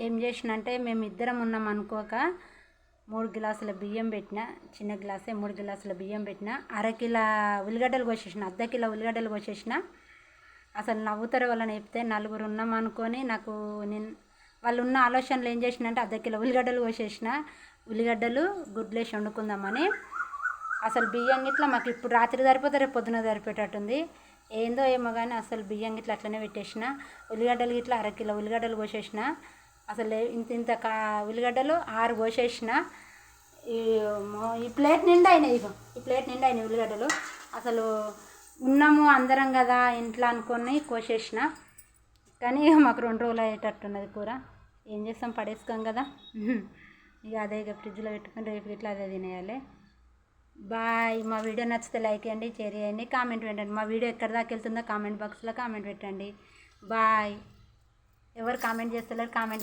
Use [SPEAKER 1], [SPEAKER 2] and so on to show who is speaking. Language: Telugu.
[SPEAKER 1] ఏం చేసిన అంటే మేము ఇద్దరం ఉన్నాం అనుకోక 3 గ్లాసుల బియ్యం పెట్టిన, చిన్న గ్లాసే 3 గ్లాసుల బియ్యం పెట్టిన, అరకిలో ఉల్లిగడ్డలు కోసేసిన, అర్ధ కిలో ఉల్లిగడ్డలు కోసేసిన. అసలు నవ్వుతారు వాళ్ళని చెప్తే, నలుగురు ఉన్నాం అనుకొని నాకు వాళ్ళు ఉన్న ఆలోచనలు ఏం చేసిన అంటే అర్ధ కిలో ఉల్లిగడ్డలు కోసేసిన, ఉల్లిగడ్డలు గుడ్లేసి వండుకుందామని. అసలు బియ్యం గిట్లా మాకు ఇప్పుడు రాత్రి సరిపోతే రేపు పొద్దున సరిపోయేటట్టుంది. ఏందో ఏమో కానీ అసలు బియ్యం గిట్లా అట్లనే పెట్టేసిన. ఉల్లిగడ్డలు గిట్లా అరకిలో ఉల్లిగడ్డలు కోసేసిన. అసలు ఇంత ఉల్లిగడ్డలు 6 కోసేసిన. ఈ ప్లేట్ నిండా అయినాయి, ఇగో ఈ ప్లేట్ నిండా అయినాయి ఉల్లిగడ్డలు. అసలు ఉన్నాము అందరం కదా ఇంట్లో అనుకొని కోసేసిన. కానీ మాకు 2 రోజులు అయ్యేటట్టున్నది కూర. ఏం చేస్తాం, పడేసుకోం కదా. ఇక అదే ఇక ఫ్రిడ్జ్లో పెట్టుకొని రేపు ఇట్లా అదే తినేయాలి. బాయ్. మా వీడియో నచ్చితే లైక్ చేయండి, షేర్ చేయండి, కామెంట్ పెట్టండి. మా వీడియో ఎక్కడి దాకా వెళ్తుందో కామెంట్ బాక్స్లో కామెంట్ పెట్టండి. బాయ్. ఎవరు కామెంట్ చేస్తలేరు, కామెంట్